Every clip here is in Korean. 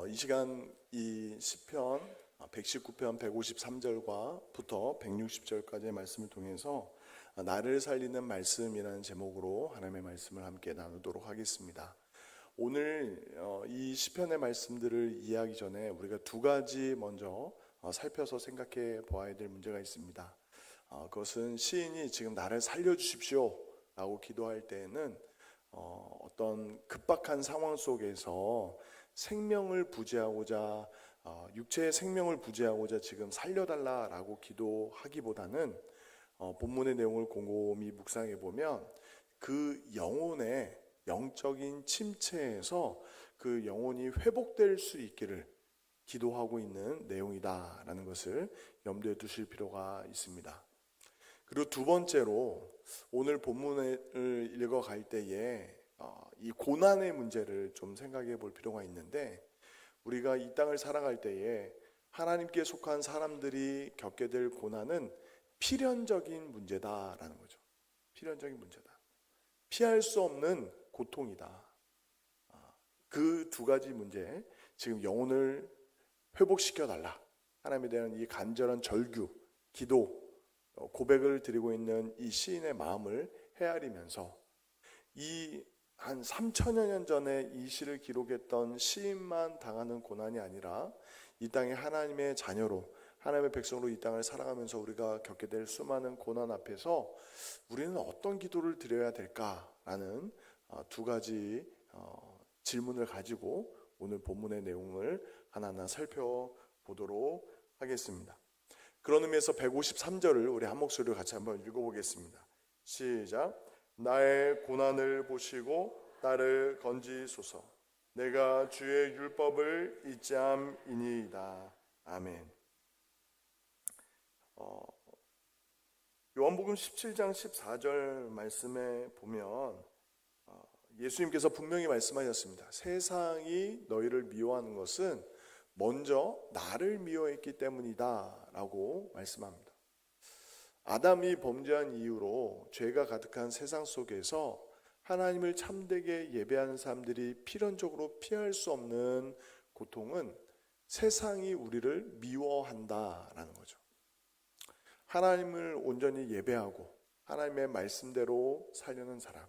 이 시간 이 시편 119편 153절과부터 160절까지의 말씀을 통해서 나를 살리는 말씀이라는 제목으로 하나님의 말씀을 함께 나누도록 하겠습니다. 오늘 이 시편의 말씀들을 이해하기 전에 우리가 두 가지 먼저 살펴서 생각해 보아야 될 문제가 있습니다. 그것은 시인이 지금 나를 살려주십시오 라고 기도할 때에는 어떤 급박한 상황 속에서 생명을 부지하고자 육체의 생명을 부지하고자 지금 살려달라라고 기도하기보다는 본문의 내용을 곰곰이 묵상해 보면 그 영혼의 영적인 침체에서 그 영혼이 회복될 수 있기를 기도하고 있는 내용이다라는 것을 염두에 두실 필요가 있습니다. 그리고 두 번째로 오늘 본문을 읽어갈 때에 이 고난의 문제를 좀 생각해 볼 필요가 있는데, 우리가 이 땅을 살아갈 때에 하나님께 속한 사람들이 겪게 될 고난은 필연적인 문제다라는 거죠. 필연적인 문제다. 피할 수 없는 고통이다. 그 두 가지 문제, 지금 영혼을 회복시켜 달라, 하나님에 대한 이 간절한 절규, 기도, 고백을 드리고 있는 이 시인의 마음을 헤아리면서 이 한 3천여 년 전에 이 시를 기록했던 시인만 당하는 고난이 아니라 이 땅의 하나님의 자녀로, 하나님의 백성으로 이 땅을 살아가면서 우리가 겪게 될 수많은 고난 앞에서 우리는 어떤 기도를 드려야 될까라는 두 가지 질문을 가지고 오늘 본문의 내용을 하나하나 살펴보도록 하겠습니다. 그런 의미에서 153절을 우리 한 목소리로 같이 한번 읽어보겠습니다. 시작. 나의 고난을 보시고 나를 건지소서. 내가 주의 율법을 잊지 함이니이다. 아멘. 요한복음 17장 14절 말씀에 보면 예수님께서 분명히 말씀하셨습니다. 세상이 너희를 미워하는 것은 먼저 나를 미워했기 때문이다 라고 말씀합니다. 아담이 범죄한 이후로 죄가 가득한 세상 속에서 하나님을 참되게 예배하는 사람들이 필연적으로 피할 수 없는 고통은 세상이 우리를 미워한다라는 거죠. 하나님을 온전히 예배하고 하나님의 말씀대로 살려는 사람,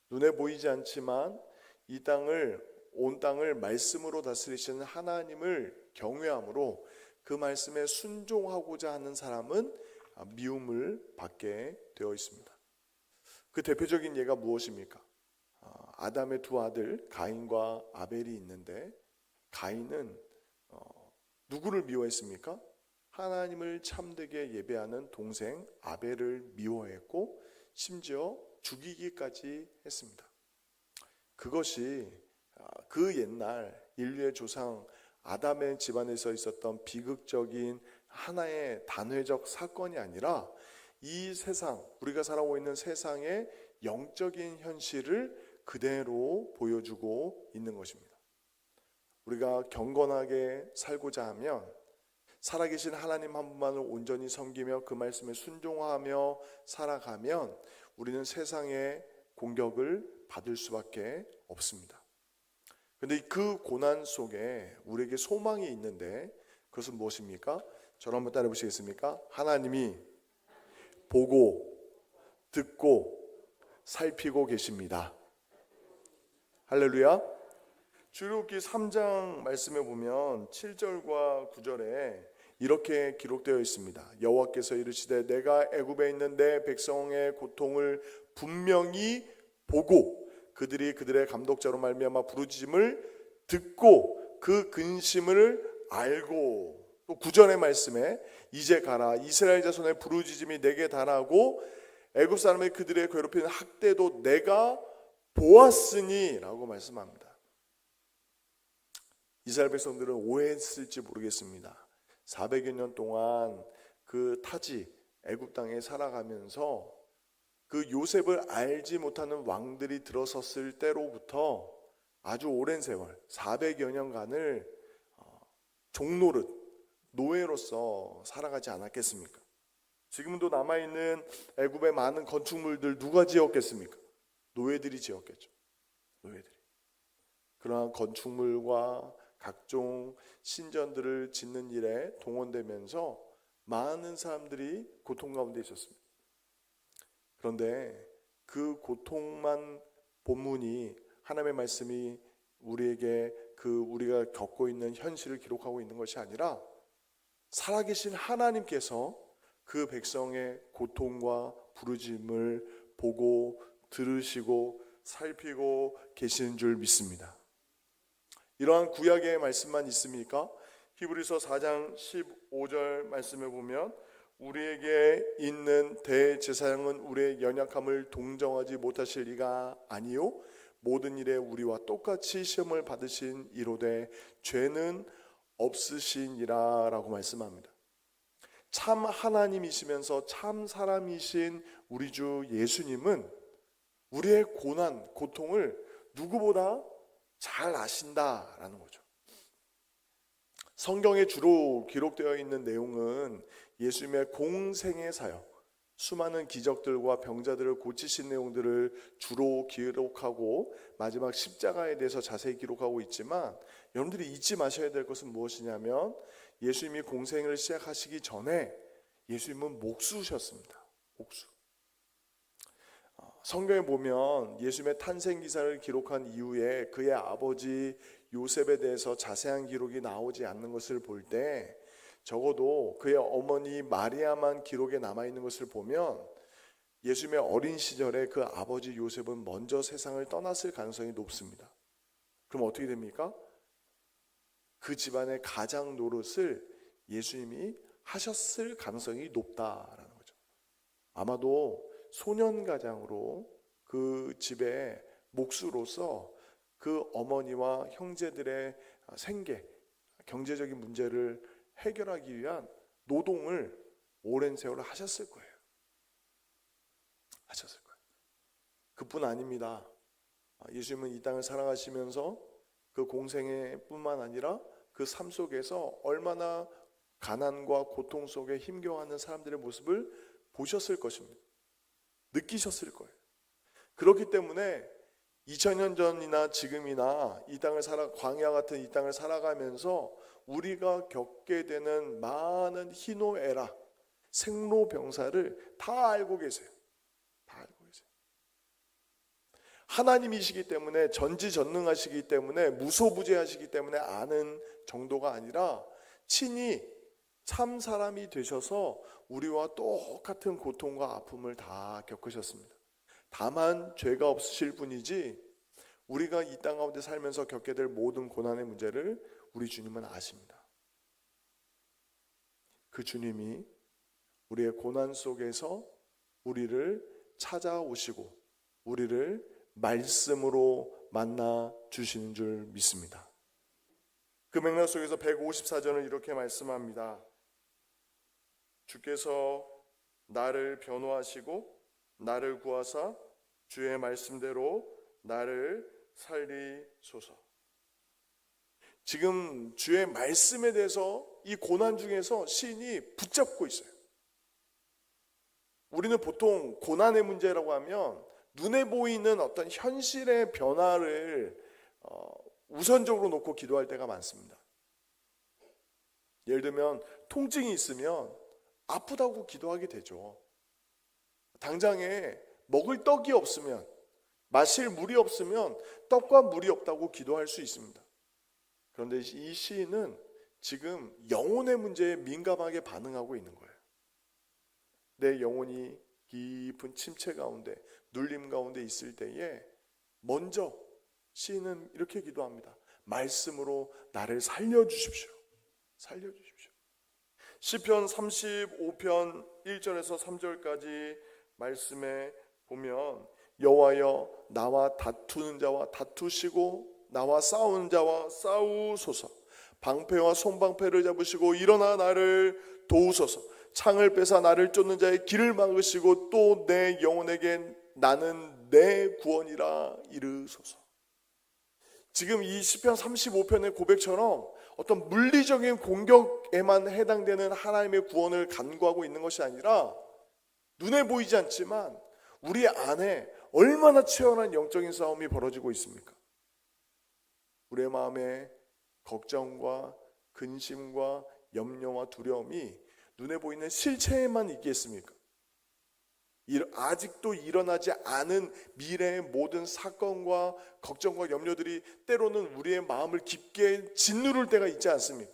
눈에 보이지 않지만 이 땅을, 온 땅을 말씀으로 다스리시는 하나님을 경외함으로 그 말씀에 순종하고자 하는 사람은 미움을 받게 되어 있습니다. 그 대표적인 예가 무엇입니까? 아담의 두 아들 가인과 아벨이 있는데, 가인은 누구를 미워했습니까? 하나님을 참되게 예배하는 동생 아벨을 미워했고 심지어 죽이기까지 했습니다. 그것이 그 옛날 인류의 조상 아담의 집안에서 있었던 비극적인 하나의 단회적 사건이 아니라 이 세상, 우리가 살아오고 있는 세상의 영적인 현실을 그대로 보여주고 있는 것입니다. 우리가 경건하게 살고자 하면 살아계신 하나님 한 분만을 온전히 섬기며 그 말씀에 순종하며 살아가면 우리는 세상의 공격을 받을 수밖에 없습니다. 그런데 그 고난 속에 우리에게 소망이 있는데, 그것은 무엇입니까? 저를 한번 따라 보시겠습니까? 하나님이 보고 듣고 살피고 계십니다. 할렐루야. 출애굽기 3장 말씀에 보면 7절과 9절에 이렇게 기록되어 있습니다. 여호와께서 이르시되 내가 애굽에 있는 내 백성의 고통을 분명히 보고 그들이 그들의 감독자로 말미암아 부르짖음을 듣고 그 근심을 알고, 또 9절의 말씀에 이제 가라 이스라엘 자손의 부르짖음이 내게 달하고 애굽 사람의 그들의 괴롭히는 학대도 내가 보았으니 라고 말씀합니다. 이스라엘 백성들은 오해했을지 모르겠습니다. 400여 년 동안 그 타지 애굽 땅에 살아가면서 그 요셉을 알지 못하는 왕들이 들어섰을 때로부터 아주 오랜 세월 400여 년간을 종노릇, 노예로서 살아가지 않았겠습니까? 지금도 남아있는 애굽의 많은 건축물들 누가 지었겠습니까? 노예들이 지었겠죠. 노예들이. 그러한 건축물과 각종 신전들을 짓는 일에 동원되면서 많은 사람들이 고통 가운데 있었습니다. 그런데 그 고통만 본문이, 하나님의 말씀이 우리에게 우리가 겪고 있는 현실을 기록하고 있는 것이 아니라 살아계신 하나님께서 그 백성의 고통과 부르짐을 보고 들으시고 살피고 계시는 줄 믿습니다. 이러한 구약의 말씀만 있습니까? 히브리서 4장 15절 말씀에 보면 우리에게 있는 대제사장은 우리의 연약함을 동정하지 못하실 리가 아니요 모든 일에 우리와 똑같이 시험을 받으신 이로되 죄는 없으시니라 라고 말씀합니다. 참 하나님이시면서 참 사람이신 우리 주 예수님은 우리의 고난, 고통을 누구보다 잘 아신다라는 거죠. 성경에 주로 기록되어 있는 내용은 예수님의 공생의 사역, 수많은 기적들과 병자들을 고치신 내용들을 주로 기록하고 마지막 십자가에 대해서 자세히 기록하고 있지만, 여러분들이 잊지 마셔야 될 것은 무엇이냐면 예수님이 공생을 시작하시기 전에 예수님은 목수셨습니다. 목수. 성경에 보면 예수님의 탄생 기사를 기록한 이후에 그의 아버지 요셉에 대해서 자세한 기록이 나오지 않는 것을 볼 때, 적어도 그의 어머니 마리아만 기록에 남아있는 것을 보면 예수님의 어린 시절에 그 아버지 요셉은 먼저 세상을 떠났을 가능성이 높습니다. 그럼 어떻게 됩니까? 그 집안의 가장 노릇을 예수님이 하셨을 가능성이 높다라는 거죠. 아마도 소년가장으로 그 집의 목수로서 그 어머니와 형제들의 생계, 경제적인 문제를 해결하기 위한 노동을 오랜 세월을 하셨을 거예요. 하셨을 거예요. 그뿐 아닙니다. 예수님은 이 땅을 살아가시면서 그 공생애 뿐만 아니라 그 삶 속에서 얼마나 가난과 고통 속에 힘겨워하는 사람들의 모습을 보셨을 것입니다. 느끼셨을 거예요. 그렇기 때문에 2000년 전이나 지금이나 이 땅을 광야 같은 이 땅을 살아가면서 우리가 겪게 되는 많은 희노애락, 생로병사를 다 알고 계세요. 다 알고 계세요. 하나님이시기 때문에, 전지전능하시기 때문에, 무소부재하시기 때문에 아는 정도가 아니라 친히 참 사람이 되셔서 우리와 똑같은 고통과 아픔을 다 겪으셨습니다. 다만 죄가 없으실 뿐이지 우리가 이 땅 가운데 살면서 겪게 될 모든 고난의 문제를 우리 주님은 아십니다. 그 주님이 우리의 고난 속에서 우리를 찾아오시고 우리를 말씀으로 만나 주시는 줄 믿습니다. 그 맥락 속에서 154절은 이렇게 말씀합니다. 주께서 나를 변호하시고 나를 구하사 주의 말씀대로 나를 살리소서. 지금 주의 말씀에 대해서 이 고난 중에서 시인이 붙잡고 있어요. 우리는 보통 고난의 문제라고 하면 눈에 보이는 어떤 현실의 변화를 우선적으로 놓고 기도할 때가 많습니다. 예를 들면 통증이 있으면 아프다고 기도하게 되죠. 당장에 먹을 떡이 없으면, 마실 물이 없으면 떡과 물이 없다고 기도할 수 있습니다. 그런데 이 시인은 지금 영혼의 문제에 민감하게 반응하고 있는 거예요. 내 영혼이 깊은 침체 가운데, 눌림 가운데 있을 때에 먼저 시인은 이렇게 기도합니다. 말씀으로 나를 살려주십시오. 살려주십시오. 시편 35편 1절에서 3절까지 말씀에 보면 여호와여 나와 다투는 자와 다투시고 나와 싸우는 자와 싸우소서. 방패와 손방패를 잡으시고 일어나 나를 도우소서. 창을 빼사 나를 쫓는 자의 길을 막으시고 또 내 영혼에게 나는 내 구원이라 이르소서. 지금 이 시편 35편의 고백처럼 어떤 물리적인 공격에만 해당되는 하나님의 구원을 간구하고 있는 것이 아니라 눈에 보이지 않지만 우리 안에 얼마나 치열한 영적인 싸움이 벌어지고 있습니까? 우리의 마음에 걱정과 근심과 염려와 두려움이 눈에 보이는 실체에만 있겠습니까? 아직도 일어나지 않은 미래의 모든 사건과 걱정과 염려들이 때로는 우리의 마음을 깊게 짓누를 때가 있지 않습니까?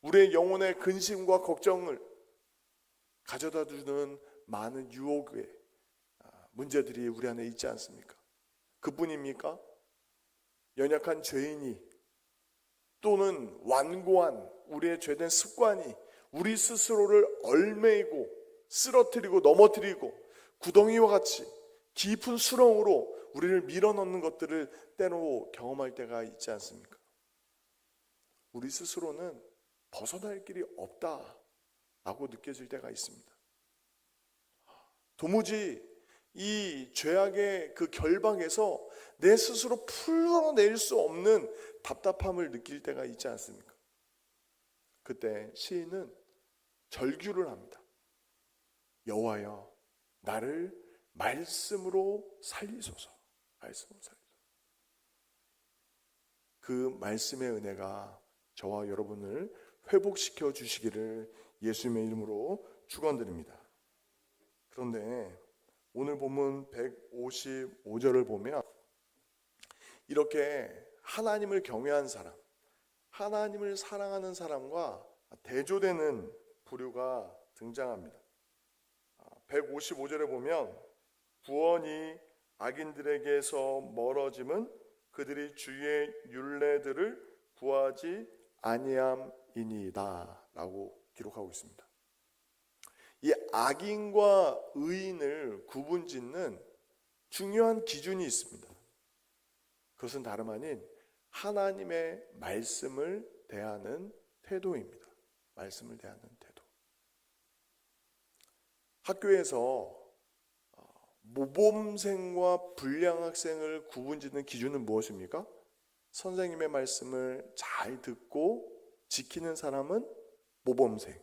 우리의 영혼의 근심과 걱정을 가져다 주는 많은 유혹의 문제들이 우리 안에 있지 않습니까? 그뿐입니까? 연약한 죄인이 또는 완고한 우리의 죄된 습관이 우리 스스로를 얼매이고 쓰러뜨리고 넘어뜨리고 구덩이와 같이 깊은 수렁으로 우리를 밀어넣는 것들을 때로 경험할 때가 있지 않습니까? 우리 스스로는 벗어날 길이 없다라고 느껴질 때가 있습니다. 도무지 이 죄악의 그 결박에서 내 스스로 풀어낼 수 없는 답답함을 느낄 때가 있지 않습니까? 그때 시인은 절규를 합니다. 여호와여, 나를 말씀으로 살리소서. 말씀으로 살리소서. 그 말씀의 은혜가 저와 여러분을 회복시켜 주시기를 예수님의 이름으로 축원드립니다. 그런데 오늘 본문 155절을 보면 이렇게 하나님을 경외한 사람, 하나님을 사랑하는 사람과 대조되는 부류가 등장합니다. 155절에 보면 구원이 악인들에게서 멀어짐은 그들이 주의 율례들을 구하지 아니함이니이다 라고 기록하고 있습니다. 이 악인과 의인을 구분짓는 중요한 기준이 있습니다. 그것은 다름 아닌 하나님의 말씀을 대하는 태도입니다. 말씀을 대하는 태도. 학교에서 모범생과 불량 학생을 구분짓는 기준은 무엇입니까? 선생님의 말씀을 잘 듣고 지키는 사람은 모범생.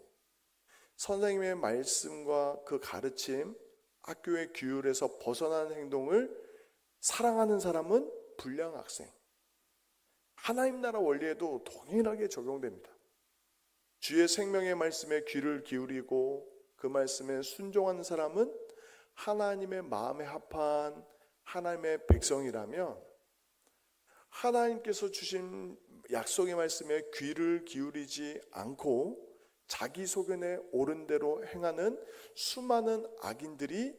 선생님의 말씀과 그 가르침, 학교의 규율에서 벗어난 행동을 사랑하는 사람은 불량 학생. 하나님 나라 원리에도 동일하게 적용됩니다. 주의 생명의 말씀에 귀를 기울이고 그 말씀에 순종하는 사람은 하나님의 마음에 합한 하나님의 백성이라면 하나님께서 주신 약속의 말씀에 귀를 기울이지 않고 자기 소견에 옳은 대로 행하는 수많은 악인들이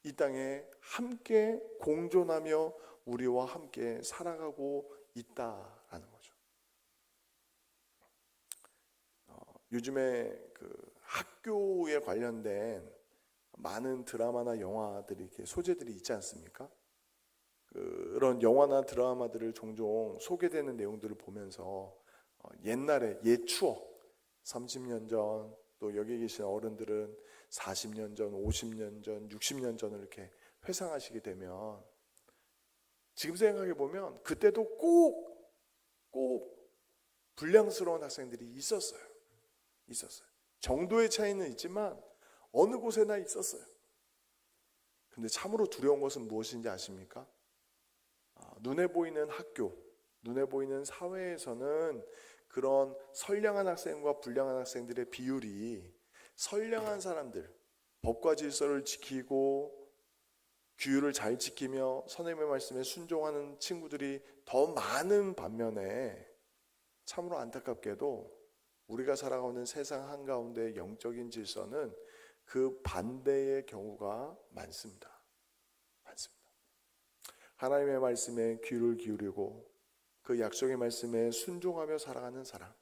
이 땅에 함께 공존하며 우리와 함께 살아가고 있다라는 거죠. 요즘에 그 학교에 관련된 많은 드라마나 영화들이 이렇게 소재들이 있지 않습니까? 그런 영화나 드라마들을 종종 소개되는 내용들을 보면서 옛날의 옛 추억, 30년 전, 또 여기 계신 어른들은 40년 전, 50년 전, 60년 전을 이렇게 회상하시게 되면 지금 생각해 보면 그때도 꼭 불량스러운 학생들이 있었어요. 정도의 차이는 있지만 어느 곳에나 있었어요. 근데 참으로 두려운 것은 무엇인지 아십니까? 눈에 보이는 학교, 눈에 보이는 사회에서는 그런 선량한 학생과 불량한 학생들의 비율이 선량한 사람들, 법과 질서를 지키고 규율을 잘 지키며 선생님의 말씀에 순종하는 친구들이 더 많은 반면에 참으로 안타깝게도 우리가 살아가는 세상 한가운데 영적인 질서는 그 반대의 경우가 많습니다. 하나님의 말씀에 귀를 기울이고 그 약속의 말씀에 순종하며 살아가는 사람,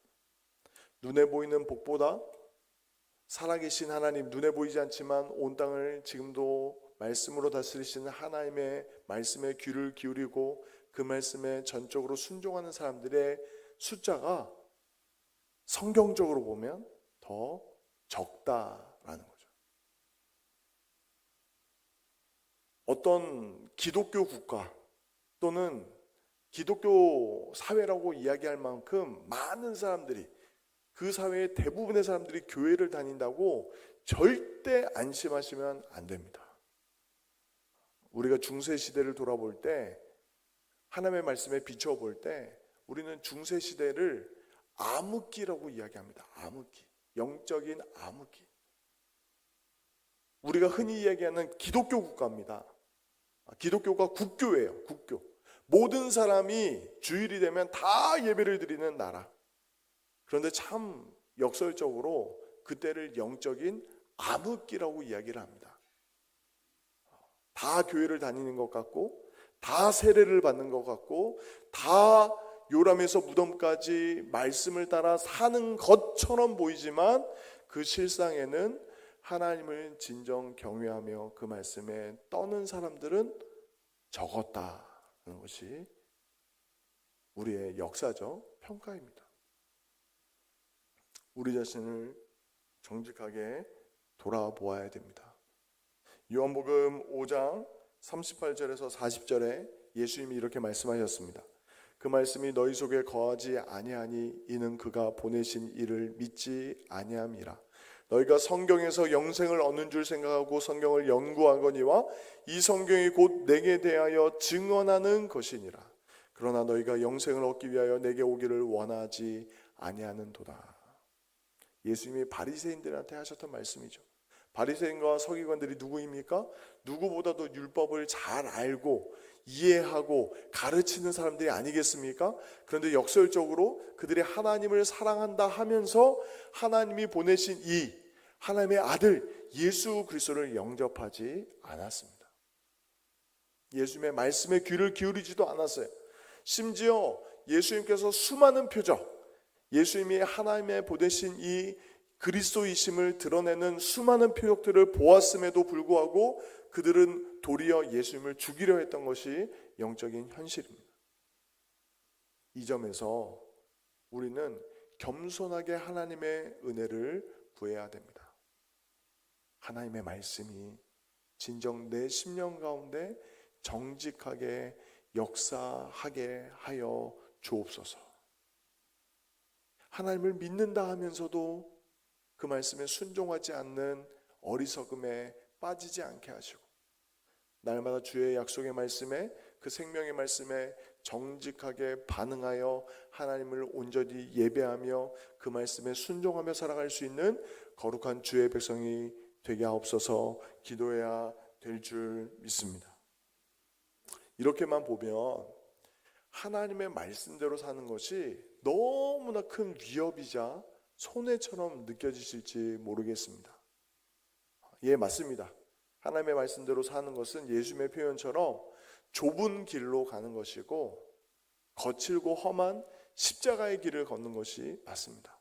눈에 보이는 복보다 살아계신 하나님, 눈에 보이지 않지만 온 땅을 지금도 말씀으로 다스리시는 하나님의 말씀에 귀를 기울이고 그 말씀에 전적으로 순종하는 사람들의 숫자가 성경적으로 보면 더 적다라는 거죠. 어떤 기독교 국가 또는 기독교 사회라고 이야기할 만큼 많은 사람들이, 그 사회의 대부분의 사람들이 교회를 다닌다고 절대 안심하시면 안 됩니다. 우리가 중세 시대를 돌아볼 때, 하나님의 말씀에 비춰볼 때 우리는 중세 시대를 암흑기라고 이야기합니다. 암흑기, 영적인 암흑기. 우리가 흔히 이야기하는 기독교 국가입니다. 기독교가 국교예요. 국교. 모든 사람이 주일이 되면 다 예배를 드리는 나라. 그런데 참 역설적으로 그때를 영적인 암흑기라고 이야기를 합니다. 다 교회를 다니는 것 같고, 다 세례를 받는 것 같고, 다 요람에서 무덤까지 말씀을 따라 사는 것처럼 보이지만 그 실상에는 하나님을 진정 경외하며 그 말씀에 떠는 사람들은 적었다는 것이 우리의 역사적 평가입니다. 우리 자신을 정직하게 돌아보아야 됩니다. 요한복음 5장 38절에서 40절에 예수님이 이렇게 말씀하셨습니다. 그 말씀이 너희 속에 거하지 아니하니 이는 그가 보내신 이를 믿지 아니함이라. 너희가 성경에서 영생을 얻는 줄 생각하고 성경을 연구하거니와 이 성경이 곧 내게 대하여 증언하는 것이니라. 그러나 너희가 영생을 얻기 위하여 내게 오기를 원하지 아니하는도다. 예수님이 바리새인들한테 하셨던 말씀이죠. 바리새인과 서기관들이 누구입니까? 누구보다도 율법을 잘 알고 이해하고 가르치는 사람들이 아니겠습니까? 그런데 역설적으로 그들이 하나님을 사랑한다 하면서 하나님이 보내신 이 하나님의 아들 예수 그리스도를 영접하지 않았습니다. 예수님의 말씀에 귀를 기울이지도 않았어요. 심지어 예수님께서 수많은 표적, 예수님이 하나님의 보내신 이 그리스도이심을 드러내는 수많은 표적들을 보았음에도 불구하고 그들은 도리어 예수님을 죽이려 했던 것이 영적인 현실입니다. 이 점에서 우리는 겸손하게 하나님의 은혜를 구해야 됩니다. 하나님의 말씀이 진정 내 심령 가운데 정직하게 역사하게 하여 주옵소서. 하나님을 믿는다 하면서도 그 말씀에 순종하지 않는 어리석음에 빠지지 않게 하시고 날마다 주의 약속의 말씀에 그 생명의 말씀에 정직하게 반응하여 하나님을 온전히 예배하며 그 말씀에 순종하며 살아갈 수 있는 거룩한 주의 백성이 되게 하옵소서 기도해야 될 줄 믿습니다. 이렇게만 보면 하나님의 말씀대로 사는 것이 너무나 큰 위협이자 손해처럼 느껴지실지 모르겠습니다. 예, 맞습니다. 하나님의 말씀대로 사는 것은 예수님의 표현처럼 좁은 길로 가는 것이고 거칠고 험한 십자가의 길을 걷는 것이 맞습니다.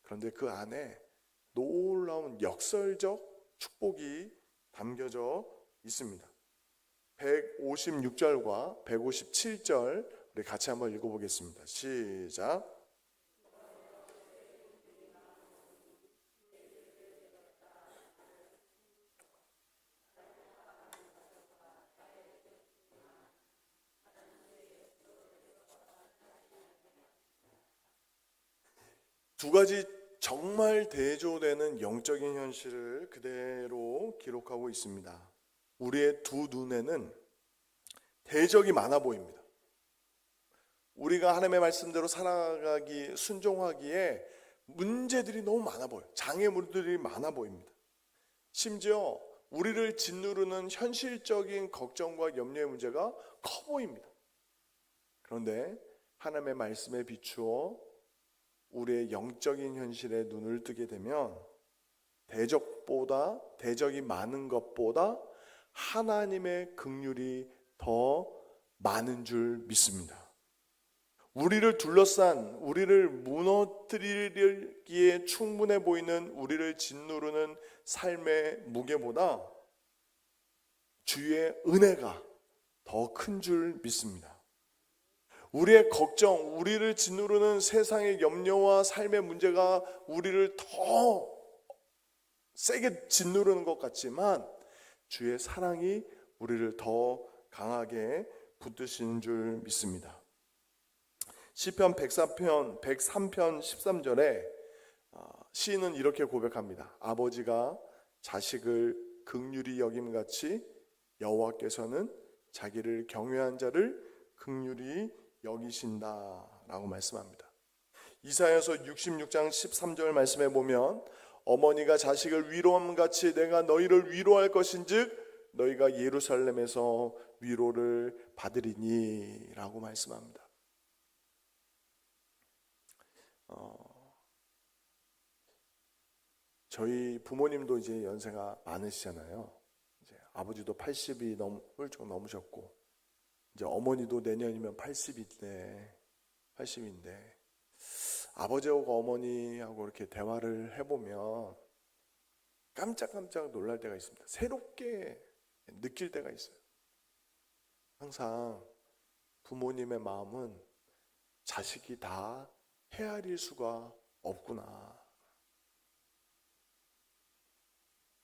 그런데 그 안에 놀라운 역설적 축복이 담겨져 있습니다. 156절과 157절 우리 같이 한번 읽어보겠습니다. 시작. 두 가지 정말 대조되는 영적인 현실을 그대로 기록하고 있습니다. 우리의 두 눈에는 대적이 많아 보입니다. 우리가 하나님의 말씀대로 살아가기 순종하기에 문제들이 너무 많아 보여요. 장애물들이 많아 보입니다. 심지어 우리를 짓누르는 현실적인 걱정과 염려의 문제가 커 보입니다. 그런데 하나님의 말씀에 비추어 우리의 영적인 현실에 눈을 뜨게 되면 대적이 많은 것보다 하나님의 긍휼이 더 많은 줄 믿습니다. 우리를 둘러싼, 우리를 무너뜨리기에 충분해 보이는 우리를 짓누르는 삶의 무게보다 주의 은혜가 더 큰 줄 믿습니다. 우리의 걱정, 우리를 짓누르는 세상의 염려와 삶의 문제가 우리를 더 세게 짓누르는 것 같지만 주의 사랑이 우리를 더 강하게 붙드시는 줄 믿습니다. 시편 103편 13절에 시인은 이렇게 고백합니다. 아버지가 자식을 긍휼히 여김같이 여호와께서는 자기를 경외한 자를 긍휼히 여기신다라고 말씀합니다. 이사야서 66장 13절 말씀에 보면 어머니가 자식을 위로함같이 내가 너희를 위로할 것인즉 너희가 예루살렘에서 위로를 받으리니 라고 말씀합니다. 저희 부모님도 이제 연세가 많으시잖아요. 이제 아버지도 80이 훌쩍 넘으셨고 이제 어머니도 내년이면 80인데 아버지하고 어머니하고 이렇게 대화를 해보면 깜짝깜짝 놀랄 때가 있습니다. 새롭게 느낄 때가 있어요. 항상 부모님의 마음은 자식이 다 헤아릴 수가 없구나.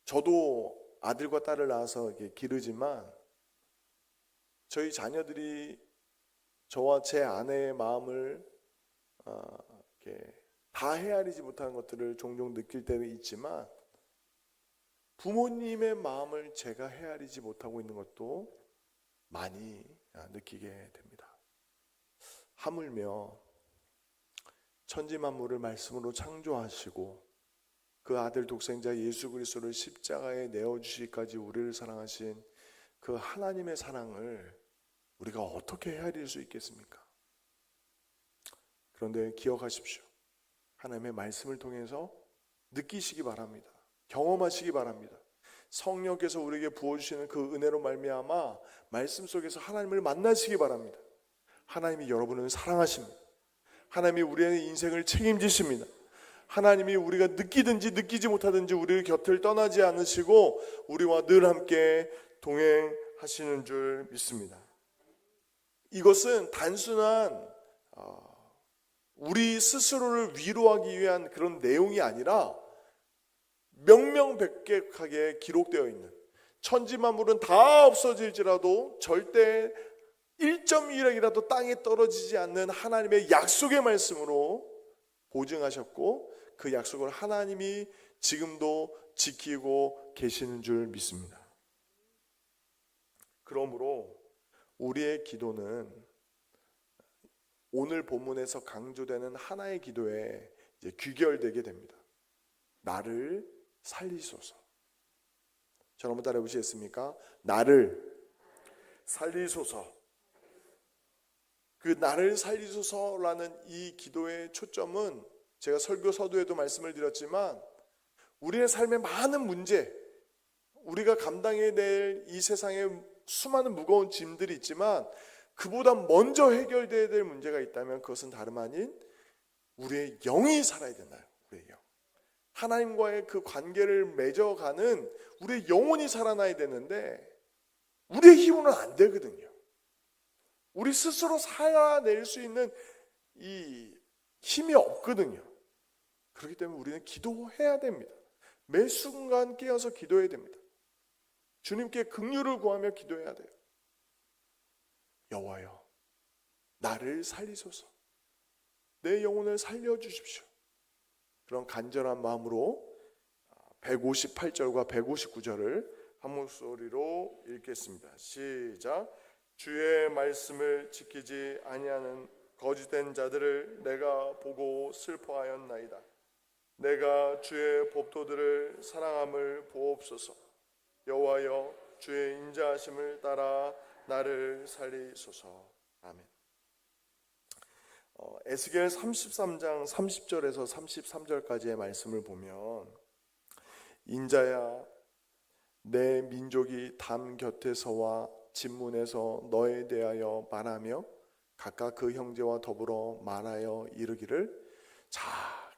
저도 아들과 딸을 낳아서 이렇게 기르지만 저희 자녀들이 저와 제 아내의 마음을 이렇게 다 헤아리지 못하는 것들을 종종 느낄 때도 있지만 부모님의 마음을 제가 헤아리지 못하고 있는 것도 많이 느끼게 됩니다. 하물며 천지만물을 말씀으로 창조하시고 그 아들 독생자 예수 그리스도를 십자가에 내어주시기까지 우리를 사랑하신 그 하나님의 사랑을 우리가 어떻게 헤아릴 수 있겠습니까? 그런데 기억하십시오. 하나님의 말씀을 통해서 느끼시기 바랍니다. 경험하시기 바랍니다. 성령께서 우리에게 부어주시는 그 은혜로 말미암아 말씀 속에서 하나님을 만나시기 바랍니다. 하나님이 여러분을 사랑하십니다. 하나님이 우리의 인생을 책임지십니다. 하나님이 우리가 느끼든지 느끼지 못하든지 우리의 곁을 떠나지 않으시고 우리와 늘 함께 동행하시는 줄 믿습니다. 이것은 단순한 우리 스스로를 위로하기 위한 그런 내용이 아니라 명명백백하게 기록되어 있는, 천지만물은 다 없어질지라도 절대 1.1핵이라도 땅에 떨어지지 않는 하나님의 약속의 말씀으로 보증하셨고 그 약속을 하나님이 지금도 지키고 계시는 줄 믿습니다. 그러므로 우리의 기도는 오늘 본문에서 강조되는 하나의 기도에 이제 귀결되게 됩니다. 나를 살리소서. 저를 한번 따라해 보시겠습니까? 나를 살리소서. 그 나를 살리소서라는 이 기도의 초점은 제가 설교 서두에도 말씀을 드렸지만 우리의 삶의 많은 문제, 우리가 감당해야 될 이 세상에 수많은 무거운 짐들이 있지만 그보다 먼저 해결돼야 될 문제가 있다면 그것은 다름 아닌 우리의 영이 살아야 된다요. 우리의 영. 하나님과의 그 관계를 맺어가는 우리의 영혼이 살아나야 되는데 우리의 힘으로는 안 되거든요. 우리 스스로 살아낼 수 있는 이 힘이 없거든요. 그렇기 때문에 우리는 기도해야 됩니다. 매 순간 깨어서 기도해야 됩니다. 주님께 긍휼을 구하며 기도해야 돼요. 여호와여, 나를 살리소서. 내 영혼을 살려주십시오. 그런 간절한 마음으로 158절과 159절을 한 목소리로 읽겠습니다. 시작. 주의 말씀을 지키지 아니하는 거짓된 자들을 내가 보고 슬퍼하였나이다. 내가 주의 법도들을 사랑함을 보옵소서. 여호와여, 주의 인자하심을 따라 나를 살리소서. 아멘. 에스겔 33장 30절에서 33절까지의 말씀을 보면 인자야, 내 민족이 담 곁에서와 진문에서 너에 대하여 말하며 각각 그 형제와 더불어 말하여 이르기를 자,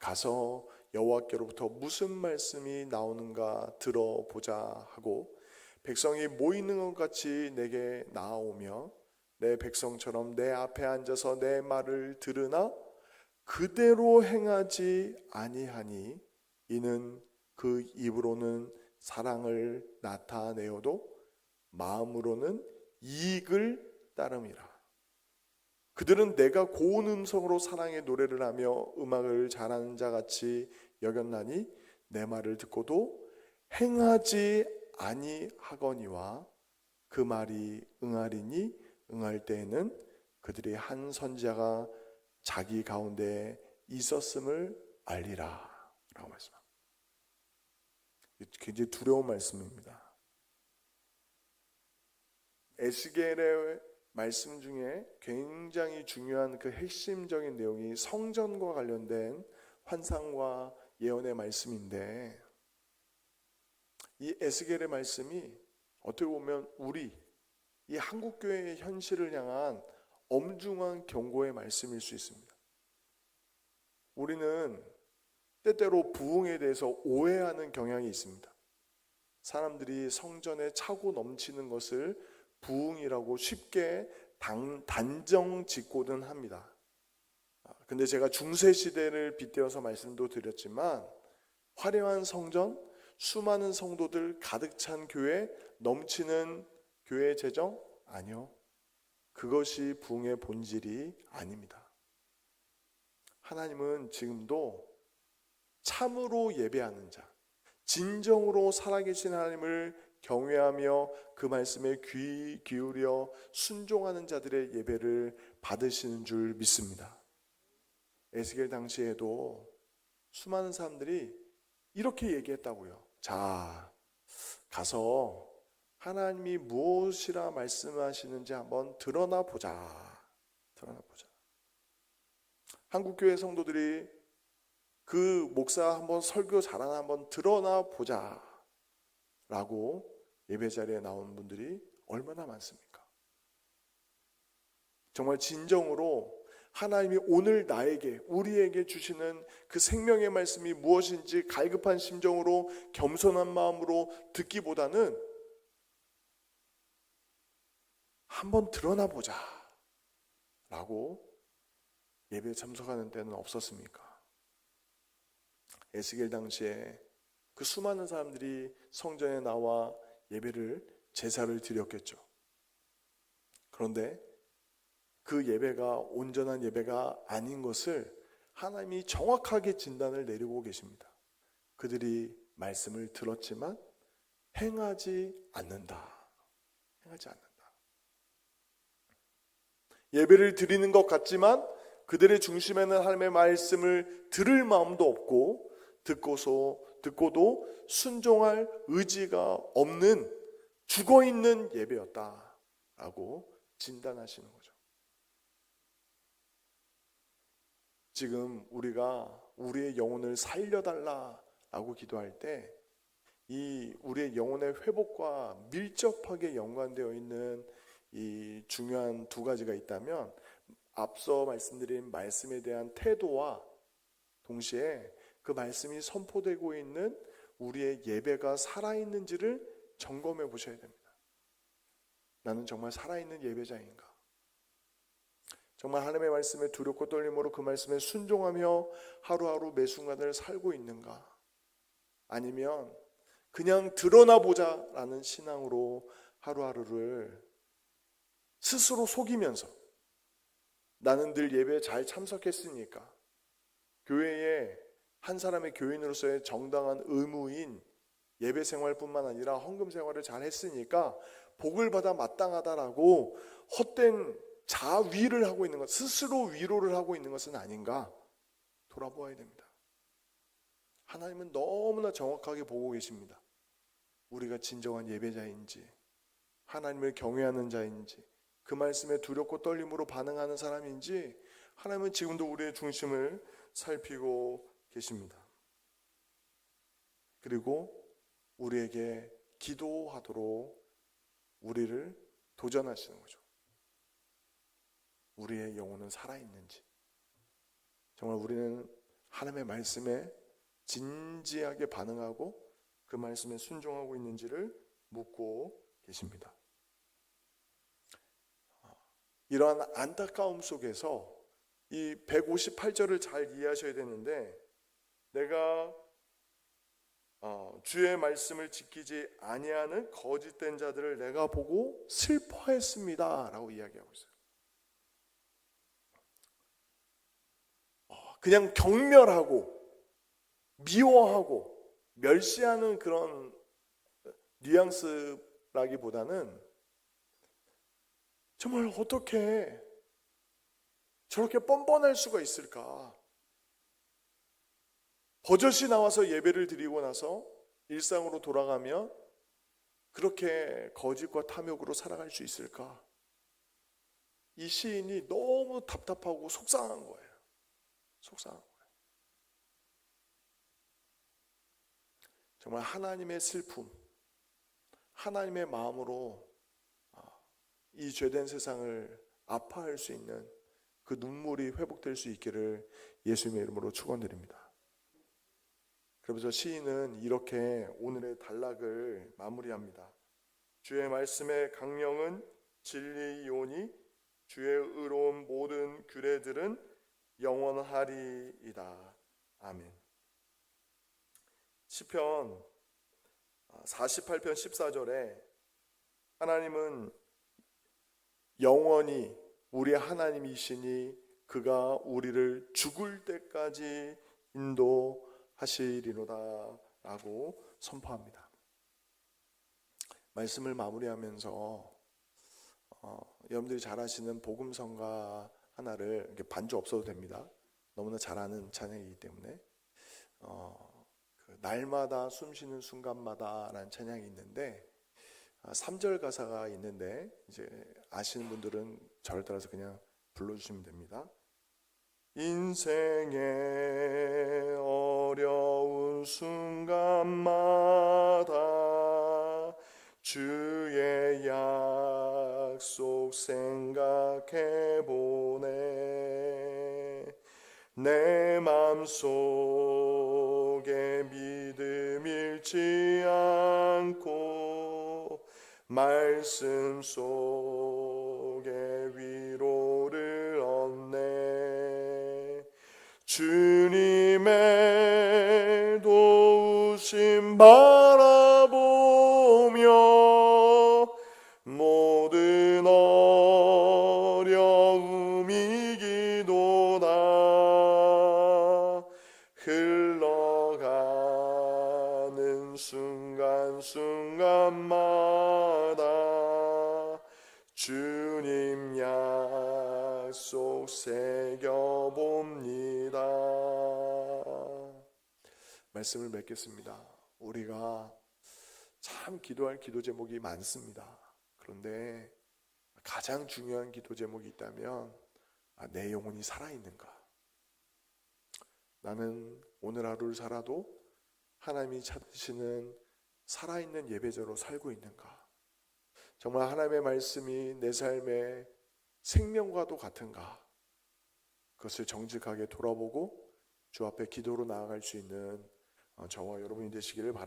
가서 여호와께로부터 무슨 말씀이 나오는가 들어보자 하고 백성이 모이는 것 같이 내게 나아오며 내 백성처럼 내 앞에 앉아서 내 말을 들으나 그대로 행하지 아니하니 이는 그 입으로는 사랑을 나타내어도 마음으로는 이익을 따름이라. 그들은 내가 고운 음성으로 사랑의 노래를 하며 음악을 잘하는 자같이 여겼나니 내 말을 듣고도 행하지 아니하거니와 그 말이 응하리니 응할 때에는 그들이 한 선지자가 자기 가운데 있었음을 알리라 라고 말씀합니다. 굉장히 두려운 말씀입니다. 에스겔의 말씀 중에 굉장히 중요한 그 핵심적인 내용이 성전과 관련된 환상과 예언의 말씀인데, 이 에스겔의 말씀이 어떻게 보면 우리 이 한국교회의 현실을 향한 엄중한 경고의 말씀일 수 있습니다. 우리는 때때로 부흥에 대해서 오해하는 경향이 있습니다. 사람들이 성전에 차고 넘치는 것을 부흥이라고 쉽게 단정 짓고는 합니다. 근데 제가 중세시대를 빗대어서 말씀도 드렸지만, 화려한 성전, 수많은 성도들 가득 찬 교회, 넘치는 교회 재정? 아니요. 그것이 부흥의 본질이 아닙니다. 하나님은 지금도 참으로 예배하는 자, 진정으로 살아계신 하나님을 경외하며 그 말씀에 귀 기울여 순종하는 자들의 예배를 받으시는 줄 믿습니다. 에스겔 당시에도 수많은 사람들이 이렇게 얘기했다고요. 자, 가서 하나님이 무엇이라 말씀하시는지 한번 드러나 보자. 한국교회 성도들이 그 목사 한번 설교 잘하나 한번 드러나 보자 라고 예배 자리에 나온 분들이 얼마나 많습니까? 정말 진정으로 하나님이 오늘 나에게, 우리에게 주시는 그 생명의 말씀이 무엇인지 갈급한 심정으로, 겸손한 마음으로 듣기보다는 한번 드러나 보자 라고 예배에 참석하는 때는 없었습니까? 에스겔 당시에 그 수많은 사람들이 성전에 나와 예배를, 제사를 드렸겠죠. 그런데 그 예배가 온전한 예배가 아닌 것을 하나님이 정확하게 진단을 내리고 계십니다. 그들이 말씀을 들었지만 행하지 않는다. 예배를 드리는 것 같지만 그들의 중심에는 하나님의 말씀을 들을 마음도 없고, 듣고도 순종할 의지가 없는 죽어있는 예배였다라고 진단하시는 거죠. 지금 우리가 우리의 영혼을 살려달라라고 기도할 때, 이 우리의 영혼의 회복과 밀접하게 연관되어 있는 이 중요한 두 가지가 있다면, 앞서 말씀드린 말씀에 대한 태도와 동시에 그 말씀이 선포되고 있는 우리의 예배가 살아있는지를 점검해 보셔야 됩니다. 나는 정말 살아있는 예배자인가? 정말 하나님의 말씀에 두렵고 떨림으로 그 말씀에 순종하며 하루하루 매 순간을 살고 있는가? 아니면 그냥 드러나 보자라는 신앙으로 하루하루를 스스로 속이면서, 나는 늘 예배에 잘 참석했으니까, 교회에 한 사람의 교인으로서의 정당한 의무인 예배 생활뿐만 아니라 헌금 생활을 잘 했으니까 복을 받아 마땅하다라고 헛된 자위를 하고 있는 것, 스스로 위로를 하고 있는 것은 아닌가 돌아보아야 됩니다. 하나님은 너무나 정확하게 보고 계십니다. 우리가 진정한 예배자인지, 하나님을 경외하는 자인지, 그 말씀에 두렵고 떨림으로 반응하는 사람인지, 하나님은 지금도 우리의 중심을 살피고 계십니다. 그리고 우리에게 기도하도록 우리를 도전하시는 거죠. 우리의 영혼은 살아있는지, 정말 우리는 하나님의 말씀에 진지하게 반응하고 그 말씀에 순종하고 있는지를 묻고 계십니다. 이러한 안타까움 속에서 이 158절을 잘 이해하셔야 되는데, 내가 주의 말씀을 지키지 아니하는 거짓된 자들을 내가 보고 슬퍼했습니다 라고 이야기하고 있어요. 그냥 경멸하고 미워하고 멸시하는 그런 뉘앙스라기보다는 정말 어떻게 저렇게 뻔뻔할 수가 있을까? 버젓이 나와서 예배를 드리고 나서 일상으로 돌아가면 그렇게 거짓과 탐욕으로 살아갈 수 있을까? 이 시인이 너무 답답하고 속상한 거예요. 속상한 거예요. 정말 하나님의 슬픔, 하나님의 마음으로 이 죄된 세상을 아파할 수 있는 그 눈물이 회복될 수 있기를 예수님의 이름으로 축원드립니다. 그러면서 시인은 이렇게 오늘의 단락을 마무리합니다. 주의 말씀의 강령은 진리이오니 주의 의로운 모든 규례들은 영원하리이다. 아멘. 시편 48편 14절에 하나님은 영원히 우리 하나님이시니 그가 우리를 죽을 때까지 인도하시리로다 라고 선포합니다. 말씀을 마무리하면서 여러분들이 잘 아시는 복음성가 하나를 이렇게 반주 없어도 됩니다. 너무나 잘 아는 찬양이기 때문에 날마다 숨쉬는 순간마다 라는 찬양이 있는데 3절 가사가 있는데 이제 아시는 분들은 저를 따라서 그냥 불러주시면 됩니다. 인생의 어려운 순간마다 주의 약속 생각해보네. 내 맘속에 믿음 잃지 않고 말씀 속에 위로를 얻네. 주님의 도우심 바라보며 모든 어려움 이기도다. 흘러가는 순간순간마다 주님 약속 새겨봅니다. 말씀을 맺겠습니다. 우리가 참 기도할 기도 제목이 많습니다. 그런데 가장 중요한 기도 제목이 있다면 내 영혼이 살아있는가? 나는 오늘 하루를 살아도 하나님이 찾으시는 살아있는 예배자로 살고 있는가? 정말 하나님의 말씀이 내 삶의 생명과도 같은가? 그것을 정직하게 돌아보고 주 앞에 기도로 나아갈 수 있는 저와 여러분이 되시기를 바랍니다.